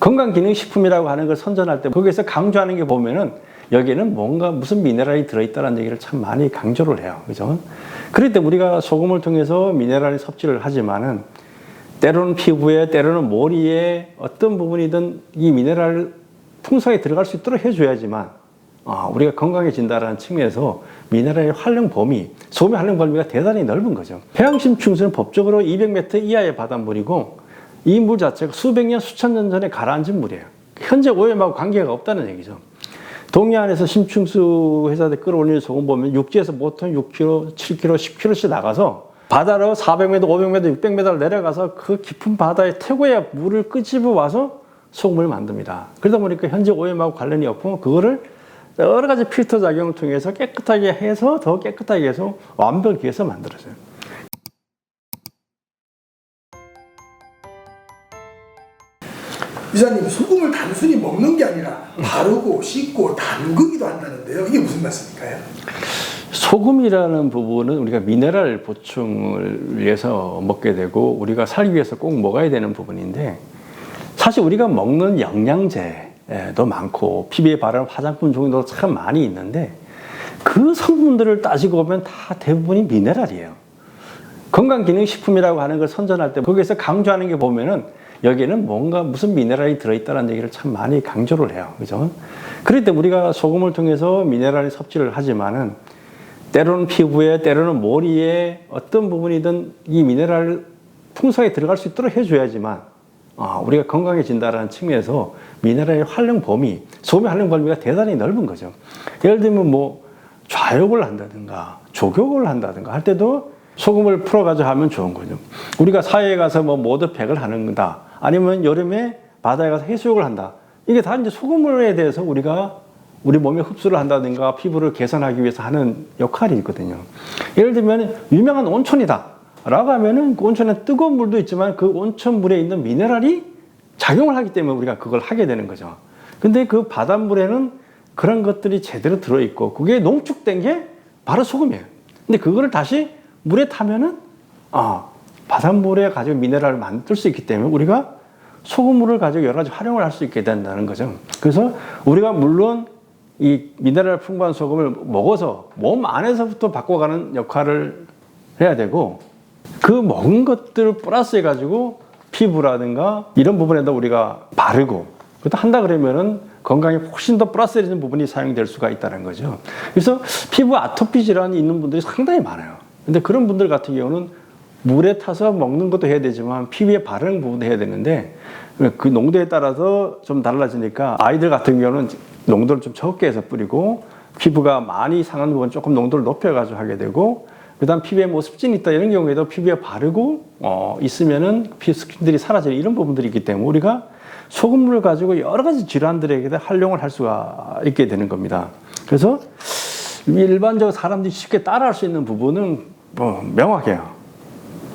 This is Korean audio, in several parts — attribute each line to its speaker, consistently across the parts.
Speaker 1: 건강기능식품이라고 하는 걸 선전할 때 거기에서 강조하는 게 보면은 여기에는 뭔가 무슨 미네랄이 들어있다는 얘기를 참 많이 강조를 해요. 그죠? 그럴 때 우리가 소금을 통해서 미네랄 섭취를 하지만은 때로는 피부에, 때로는 머리에 어떤 부분이든 이 미네랄 풍성하게 들어갈 수 있도록 해줘야지만 우리가 건강해진다는 측면에서 미네랄의 활용 범위, 소금의 활용 범위가 대단히 넓은 거죠. 해양심층수는 법적으로 200m 이하의 바닷물이고 이 물 자체가 수백 년, 수천 년 전에 가라앉은 물이에요. 현재 오염하고 관계가 없다는 얘기죠. 동해안에서 심층수 회사들 끌어올리는 소금 보면 육지에서 보통 6km, 7km, 10km씩 나가서 바다로 400m, 500m, 600m를 내려가서 그 깊은 바다에 태고의 물을 끄집어 와서 소금을 만듭니다. 그러다 보니까 현재 오염하고 관련이 없고 그거를 여러 가지 필터 작용을 통해서 깨끗하게 해서 더 깨끗하게 해서 완벽히 해서 만들어져요.
Speaker 2: 이사님, 소금을 단순히 먹는 게 아니라 바르고 씻고 담그기도 한다는데요. 이게 무슨 말씀일까요?
Speaker 1: 소금이라는 부분은 우리가 미네랄 보충을 위해서 먹게 되고 우리가 살기 위해서 꼭 먹어야 되는 부분인데 사실 우리가 먹는 영양제도 많고 피부에 바르는 화장품 종류도 참 많이 있는데 그 성분들을 따지고 보면 다 대부분이 미네랄이에요. 건강기능식품이라고 하는 걸 선전할 때 거기에서 강조하는 게 보면은 여기에는 뭔가 무슨 미네랄이 들어있다는 얘기를 참 많이 강조를 해요. 그죠? 그럴 때 우리가 소금을 통해서 미네랄 섭취를 하지만은 때로는 피부에, 때로는 머리에 어떤 부분이든 이 미네랄 풍성하게 들어갈 수 있도록 해줘야지만 우리가 건강해진다는 측면에서 미네랄의 활용 범위, 소금의 활용 범위가 대단히 넓은 거죠. 예를 들면 뭐 좌욕을 한다든가 족욕을 한다든가 할 때도 소금을 풀어가지고 하면 좋은 거죠. 우리가 사회에 가서 뭐 모드팩을 하는 거다. 아니면 여름에 바다에 가서 해수욕을 한다. 이게 다 이제 소금에 대해서 우리가 우리 몸에 흡수를 한다든가 피부를 개선하기 위해서 하는 역할이 있거든요. 예를 들면 유명한 온천이다 라고 하면은 그 온천에 뜨거운 물도 있지만 그 온천물에 있는 미네랄이 작용을 하기 때문에 우리가 그걸 하게 되는 거죠. 근데 그 바닷물에는 그런 것들이 제대로 들어있고 그게 농축된 게 바로 소금이에요. 근데 그거를 다시 물에 타면은 바닷물에 가지고 미네랄을 만들 수 있기 때문에 우리가 소금물을 가지고 여러 가지 활용을 할 수 있게 된다는 거죠. 그래서 우리가 물론 이 미네랄 풍부한 소금을 먹어서 몸 안에서부터 바꿔가는 역할을 해야 되고 그 먹은 것들을 플러스 해가지고 피부라든가 이런 부분에다 우리가 바르고 그것도 한다 그러면은 건강에 훨씬 더 플러스 되는 부분이 사용될 수가 있다는 거죠. 그래서 피부 아토피 질환이 있는 분들이 상당히 많아요. 근데 그런 분들 같은 경우는 물에 타서 먹는 것도 해야 되지만 피부에 바르는 부분도 해야 되는데 그 농도에 따라서 좀 달라지니까 아이들 같은 경우는 농도를 좀 적게 해서 뿌리고 피부가 많이 상한 부분 조금 농도를 높여가지고 하게 되고 그 다음 피부에 뭐 습진이 있다 이런 경우에도 피부에 바르고 있으면은 피부 스킨들이 사라지는 이런 부분들이 있기 때문에 우리가 소금물을 가지고 여러 가지 질환들에게 활용을 할 수가 있게 되는 겁니다. 그래서 일반적으로 사람들이 쉽게 따라할 수 있는 부분은 명확해요.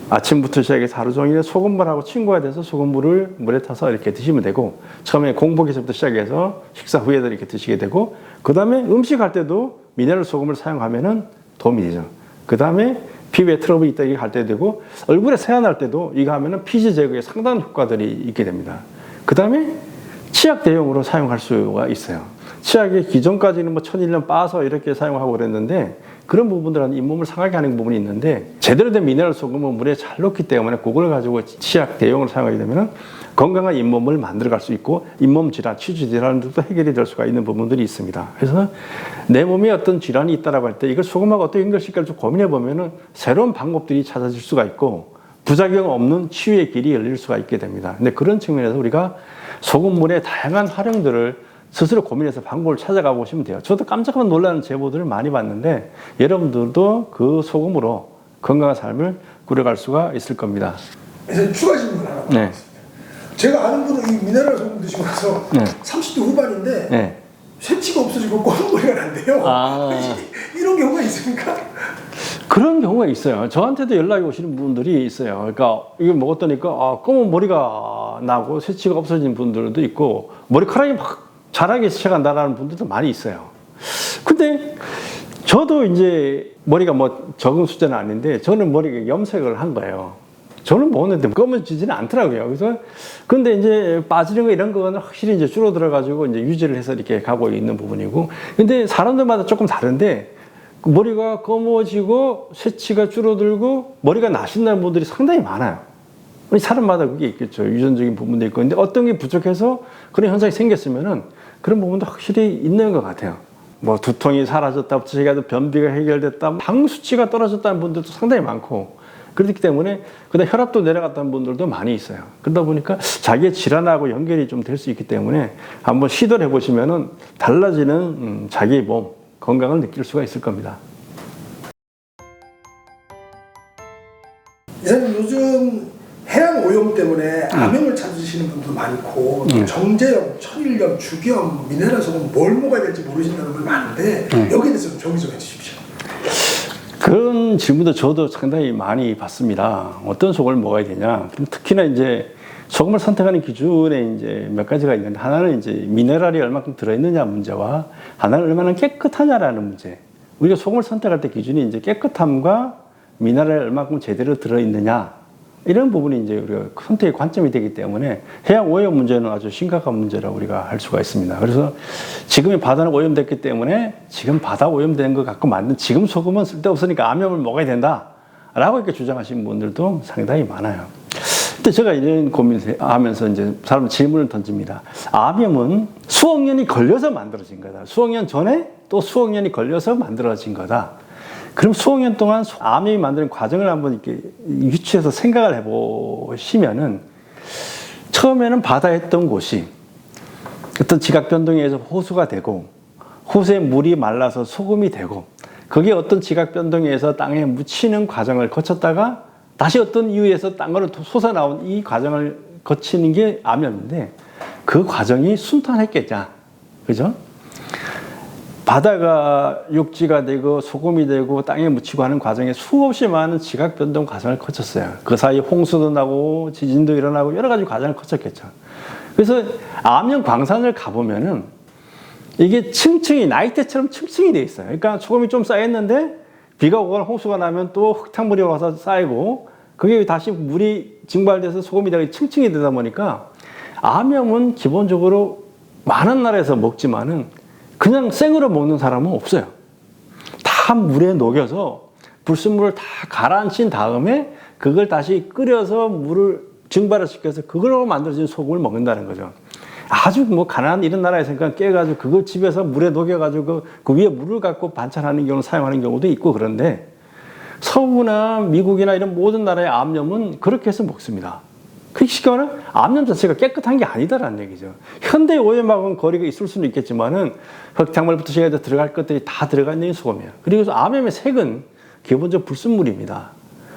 Speaker 1: 아침부터 시작해서 하루 종일 소금물하고 친구가 돼서 소금물을 물에 타서 이렇게 드시면 되고 처음에 공복에서부터 시작해서 식사 후에도 이렇게 드시게 되고 그 다음에 음식할 때도 미네랄 소금을 사용하면은 도움이 되죠. 그 다음에 피부에 트러블이 있다 이렇게 할 때도 되고 얼굴에 세안할 때도 이거 하면은 피지 제거에 상당한 효과들이 있게 됩니다. 그 다음에 치약 대용으로 사용할 수가 있어요. 치약이 기존까지는 뭐 1001년 빻아서 이렇게 사용하고 그랬는데 그런 부분들은 잇몸을 상하게 하는 부분이 있는데 제대로 된 미네랄 소금은 물에 잘 녹기 때문에 그걸 가지고 치약 대용으로 사용하게 되면 건강한 잇몸을 만들어갈 수 있고 잇몸 질환, 치주 질환들도 해결이 될 수가 있는 부분들이 있습니다. 그래서 내 몸에 어떤 질환이 있다라고 할 때 이걸 소금하고 어떻게 연결시킬까 좀 고민해 보면은 새로운 방법들이 찾아질 수가 있고 부작용 없는 치유의 길이 열릴 수가 있게 됩니다. 근데 그런 측면에서 우리가 소금물의 다양한 활용들을 스스로 고민해서 방법을 찾아가 보시면 돼요. 저도 깜짝 놀라는 제보들을 많이 봤는데 여러분들도 그 소금으로 건강한 삶을 꾸려갈 수가 있을 겁니다.
Speaker 2: 그래서 추가 질문 하나 드리겠습니다. 제가 아는 분은 이 미네랄 소금 드시고 나서 30대 후반인데 쇠치가 없어지고 꼬물머리가 난대요. 이런 경우가 있습니까?
Speaker 1: 그런 경우가 있어요. 저한테도 연락이 오시는 분들이 있어요. 그러니까 이거 먹었다니까 검은 머리가 나고 쇠치가 없어진 분들도 있고 머리카락이 막 자라게 시작한다라는 분들도 많이 있어요. 근데 저도 이제 머리가 뭐 적은 숫자는 아닌데 저는 머리가 염색을 한 거예요. 저는 먹었는데 검어지지는 않더라고요. 그래서 근데 이제 빠지는 거 이런 거는 확실히 이제 줄어들어 가지고 이제 유지를 해서 이렇게 가고 있는 부분이고, 근데 사람들마다 조금 다른데 머리가 검어지고 쇠치가 줄어들고 머리가 나신다는 분들이 상당히 많아요. 사람마다 그게 있겠죠. 유전적인 부분도 있고. 근데 어떤 게 부족해서 그런 현상이 생겼으면은 그런 부분도 확실히 있는 것 같아요. 뭐 두통이 사라졌다, 변비가 해결됐다, 당 수치가 떨어졌다는 분들도 상당히 많고, 그렇기 때문에 그다음 혈압도 내려갔다는 분들도 많이 있어요. 그러다 보니까 자기의 질환하고 연결이 좀 될 수 있기 때문에 한번 시도를 해보시면은 달라지는 자기의 몸, 건강을 느낄 수가 있을 겁니다.
Speaker 2: 이사님, 요즘 해양 오염 때문에 암염을 찾으시는 분도 많고 정제염, 천일염, 죽염, 미네랄 소금 뭘 먹어야 될지 모르신다는 분 많은데 여기에 대해서 좀 정리 좀 해주십시오.
Speaker 1: 그런 질문도 저도 상당히 많이 받습니다. 어떤 소금을 먹어야 되냐? 특히나 이제 소금을 선택하는 기준에 이제 몇 가지가 있는데, 하나는 이제 미네랄이 얼마큼 들어있느냐 문제와, 하나는 얼마나 깨끗하냐라는 문제. 우리가 소금을 선택할 때 기준이 이제 깨끗함과 미네랄이 얼마큼 제대로 들어있느냐, 이런 부분이 이제 우리가 선택의 관점이 되기 때문에 해양 오염 문제는 아주 심각한 문제라고 우리가 할 수가 있습니다. 그래서 지금의 바다는 오염됐기 때문에 지금 바다 오염된 것 갖고 만든 지금 소금은 쓸데없으니까 암염을 먹어야 된다라고 이렇게 주장하시는 분들도 상당히 많아요. 근데 제가 이런 고민을 하면서 이제 사람 질문을 던집니다. 암염은 수억 년이 걸려서 만들어진 거다. 수억 년 전에 또 수억 년이 걸려서 만들어진 거다. 그럼 수억 년 동안 암염이 만드는 과정을 한번 이렇게 유추해서 생각을 해보시면은, 처음에는 바다에 있던 곳이 어떤 지각 변동에 의해서 호수가 되고, 호수에 물이 말라서 소금이 되고, 그게 어떤 지각 변동에 의해서 땅에 묻히는 과정을 거쳤다가 다시 어떤 이유에서 땅으로 솟아나온 이 과정을 거치는 게 암염인데, 그 과정이 순탄했겠냐, 그죠? 바다가 육지가 되고 소금이 되고 땅에 묻히고 하는 과정에 수없이 많은 지각 변동 과정을 거쳤어요. 그 사이 홍수도 나고 지진도 일어나고 여러 가지 과정을 거쳤겠죠. 그래서 암염 광산을 가보면은 이게 층층이 나이테처럼 층층이 돼 있어요. 그러니까 소금이 좀 쌓였는데 비가 오거나 홍수가 나면 또 흙탕물이 와서 쌓이고, 그게 다시 물이 증발돼서 소금이 되고 층층이 되다 보니까, 암염은 기본적으로 많은 나라에서 먹지만은 그냥 생으로 먹는 사람은 없어요. 다 물에 녹여서 불순물을 다 가라앉힌 다음에 그걸 다시 끓여서 물을 증발을 시켜서 그걸로 만들어진 소금을 먹는다는 거죠. 아주 뭐 가난한 이런 나라에서 그냥 깨가지고 그걸 집에서 물에 녹여가지고 그 위에 물을 갖고 반찬하는 경우, 사용하는 경우도 있고, 그런데 서구나 미국이나 이런 모든 나라의 암염은 그렇게 해서 먹습니다. 그 시간은 암염 자체가 깨끗한 게 아니다라는 얘기죠. 현대 오염하고는 거리가 있을 수는 있겠지만은 흙탕물부터 시작해서 들어갈 것들이 다 들어가 있는 소금이에요. 그리고 암염의 색은 기본적으로 불순물입니다.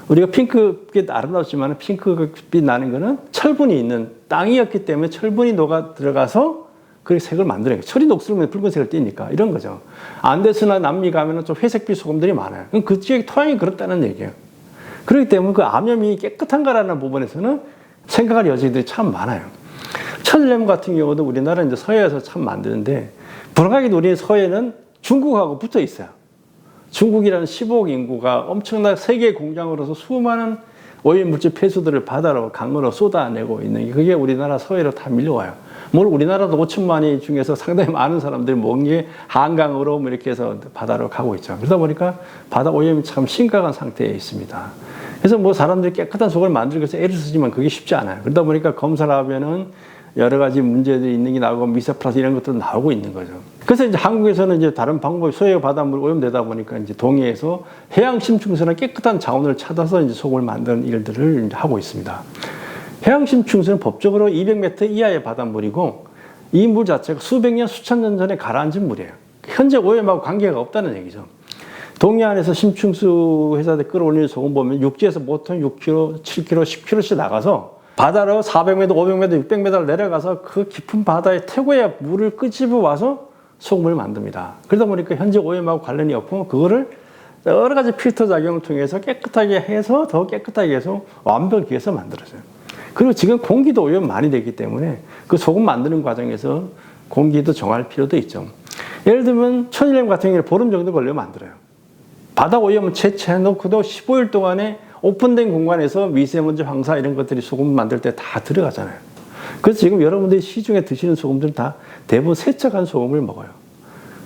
Speaker 1: 우리가 핑크빛 아름답지만 핑크빛 나는 거는 철분이 있는 땅이었기 때문에 철분이 녹아 들어가서 그 색을 만드는 거예요. 철이 녹슬면 붉은색을 띠니까, 이런 거죠. 안데스나 남미 가면은 좀 회색빛 소금들이 많아요. 그럼 그 지역의 토양이 그렇다는 얘기예요. 그렇기 때문에 그 암염이 깨끗한가라는 부분에서는 생각할 여지들이 참 많아요. 천일염 같은 경우도 우리나라는 이제 서해에서 참 만드는데, 불행하게도 우리 서해는 중국하고 붙어 있어요. 중국이라는 15억 인구가 엄청난 세계 공장으로서 수많은 오염물질 폐수들을 바다로, 강으로 쏟아내고 있는 게, 그게 우리나라 서해로 다 밀려와요. 물론 우리나라도 5천만이 중에서 상당히 많은 사람들이 먹은 게 한강으로 뭐 이렇게 해서 바다로 가고 있죠. 그러다 보니까 바다 오염이 참 심각한 상태에 있습니다. 그래서 뭐 사람들이 깨끗한 소금을 만들기 위해서 애를 쓰지만 그게 쉽지 않아요. 그러다 보니까 검사를 하면은 여러 가지 문제들이 있는 게 나오고 미세플라스틱 이런 것도 나오고 있는 거죠. 그래서 이제 한국에서는 이제 다른 방법이, 소해 바닷물 오염되다 보니까 이제 동해에서 해양 심층수나 깨끗한 자원을 찾아서 이제 소금을 만드는 일들을 이제 하고 있습니다. 해양 심층수는 법적으로 200m 이하의 바닷물이고, 이 물 자체가 수백 년, 수천 년 전에 가라앉은 물이에요. 현재 오염하고 관계가 없다는 얘기죠. 동해안에서 심층수 회사들 끌어올리는 소금 보면 육지에서 보통 6km, 7km, 10km씩 나가서 바다로 400m, 500m, 600m를 내려가서 그 깊은 바다에 태고의 물을 끄집어 와서 소금을 만듭니다. 그러다 보니까 현재 오염하고 관련이 없고, 그거를 여러 가지 필터 작용을 통해서 깨끗하게 해서 더 깨끗하게 해서 완벽히 해서 만들어져요. 그리고 지금 공기도 오염 많이 되기 때문에 그 소금 만드는 과정에서 공기도 정할 필요도 있죠. 예를 들면 천일염 같은 경우는 보름 정도 걸려 만들어요. 바다 오염은 채취해놓고도 15일 동안에 오픈된 공간에서 미세먼지, 황사 이런 것들이 소금 만들 때 다 들어가잖아요. 그래서 지금 여러분들이 시중에 드시는 소금들은 다 대부분 세척한 소금을 먹어요.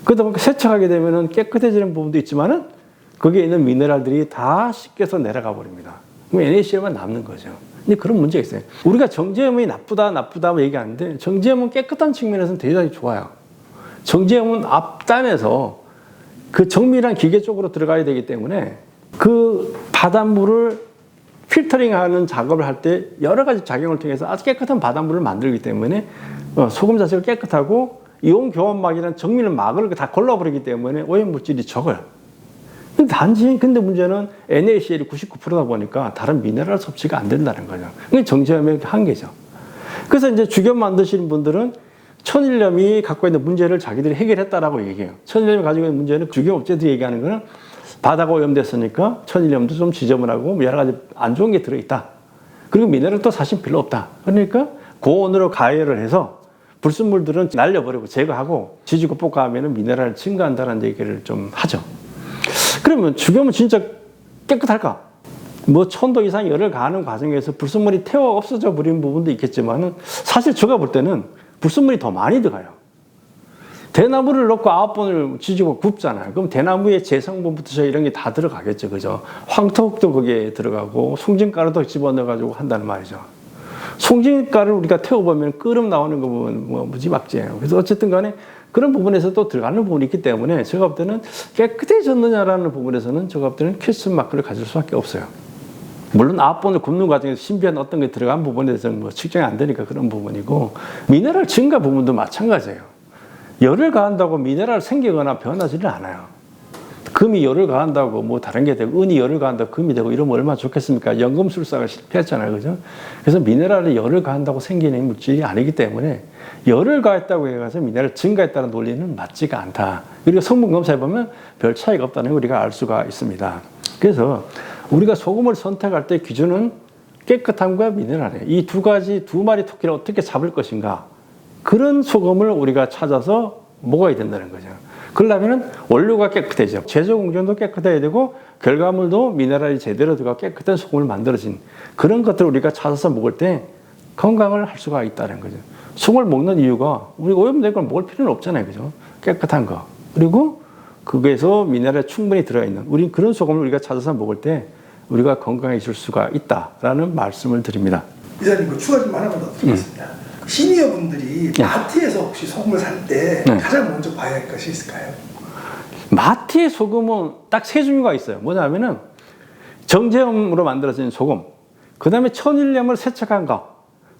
Speaker 1: 그러다 보니까 세척하게 되면은 깨끗해지는 부분도 있지만은 거기에 있는 미네랄들이 다 씻겨서 내려가 버립니다. 그럼 NaCl만 남는 거죠. 근데 그런 문제가 있어요. 우리가 정제염이 나쁘다 뭐 얘기하는데 정제염은 깨끗한 측면에서는 대단히 좋아요. 정제염은 앞단에서 그 정밀한 기계 쪽으로 들어가야 되기 때문에 그 바닷물을 필터링하는 작업을 할 때 여러 가지 작용을 통해서 아주 깨끗한 바닷물을 만들기 때문에 소금 자체가 깨끗하고 이온 교환막이라는 정밀 막을 다 걸러버리기 때문에 오염물질이 적어요. 근데 문제는 NaCl이 99%다 보니까 다른 미네랄 섭취가 안 된다는 거죠. 그게 정제염의 한계죠. 그래서 이제 주겸 만드시는 분들은 천일염이 갖고 있는 문제를 자기들이 해결했다라고 얘기해요. 천일염이 가지고 있는 문제는 주겸 업체들이 얘기하는 거는 바다가 오염됐으니까 천일염도 좀 지저분하고 여러 가지 안 좋은 게 들어있다. 그리고 미네랄도 사실 별로 없다. 그러니까 고온으로 가열을 해서 불순물들은 날려버리고 제거하고 지지고 볶아하면 미네랄을 증가한다는 얘기를 좀 하죠. 그러면 주겸은 진짜 깨끗할까? 뭐 1000도 이상 열을 가하는 과정에서 불순물이 태워 없어져 버리는 부분도 있겠지만은 사실 제가 볼 때는 불순물이 더 많이 들어가요. 대나무를 넣고 9번을 지지고 굽잖아요. 그럼 대나무의 제성분부터 이런 게 다 들어가겠죠. 그죠? 황토흙도 거기에 들어가고 송진가루도 집어넣어가지고 한다는 말이죠. 송진가루를 우리가 태워보면 끓음 나오는 거 보면 뭐 무지막지예요. 그래서 어쨌든 간에 그런 부분에서 또 들어가는 부분이 있기 때문에 제가 볼 때는 깨끗해졌느냐라는 부분에서는 제가 볼 때는 퀘스천 마크를 가질 수밖에 없어요. 물론 9번을 굽는 과정에서 신비한 어떤 게 들어간 부분에 대해서는 뭐 측정이 안 되니까 그런 부분이고 미네랄 증가 부분도 마찬가지예요. 열을 가한다고 미네랄 생기거나 변하지는 않아요. 금이 열을 가한다고 뭐 다른 게 되고 은이 열을 가한다고 금이 되고 이러면 얼마나 좋겠습니까? 연금술사가 실패했잖아요. 그죠? 그래서 미네랄이 열을 가한다고 생기는 물질이 아니기 때문에 열을 가했다고 해서 미네랄 증가했다는 논리는 맞지가 않다. 그리고 성분 검사해보면 별 차이가 없다는 걸 우리가 알 수가 있습니다. 그래서 우리가 소금을 선택할 때 기준은 깨끗함과 미네랄이에요. 이 두 마리 토끼를 어떻게 잡을 것인가. 그런 소금을 우리가 찾아서 먹어야 된다는 거죠. 그러려면 원료가 깨끗해져. 제조 공정도 깨끗해야 되고 결과물도 미네랄이 제대로 들어가 깨끗한 소금을 만들어진 그런 것들을 우리가 찾아서 먹을 때 건강을 할 수가 있다는 거죠. 소금을 먹는 이유가 우리가 오염된 걸 먹을 필요는 없잖아요. 그죠? 깨끗한 거. 그리고 거기에서 미네랄이 충분히 들어있는 우리 그런 소금을 우리가 찾아서 먹을 때 우리가 건강해질 수가 있다라는 말씀을 드립니다.
Speaker 2: 이사님, 추가 좀 하나만 더 드리겠습니다. 시니어 분들이 마트에서 혹시 소금을 살 때 가장 먼저 봐야 할 것이 있을까요?
Speaker 1: 마트의 소금은 딱 세 종류가 있어요. 뭐냐면은 정제염으로 만들어진 소금, 그 다음에 천일염을 세척한 거,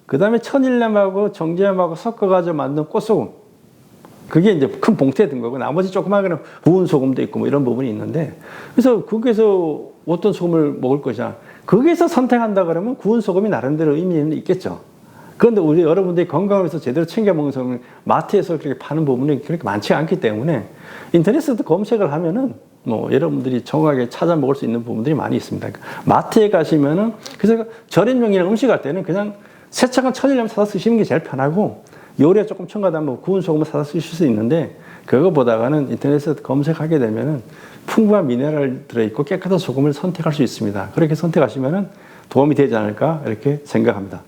Speaker 1: 그 다음에 천일염하고 정제염하고 섞어가지고 만든 꽃소금. 그게 이제 큰 봉투에 든 거고 나머지 조그마한 거는 부은 소금도 있고 뭐 이런 부분이 있는데 그래서 거기서 어떤 소금을 먹을 것이냐. 거기서 선택한다 그러면 구운 소금이 나름대로 의미는 있겠죠. 그런데 우리 여러분들이 건강을 위해서 제대로 챙겨 먹는 소금을 마트에서 그렇게 파는 부분이 그렇게 많지 않기 때문에 인터넷에서 검색을 하면은 뭐 여러분들이 정확하게 찾아 먹을 수 있는 부분들이 많이 있습니다. 마트에 가시면은 그래서 절임용이나 음식할 때는 그냥 세척한 천일염 사서 쓰시는 게 제일 편하고 요리에 조금 첨가된 뭐 구운 소금을 사서 쓰실 수 있는데 그거보다는 인터넷에서 검색하게 되면은 풍부한 미네랄 들어있고 깨끗한 소금을 선택할 수 있습니다. 그렇게 선택하시면은 도움이 되지 않을까 이렇게 생각합니다.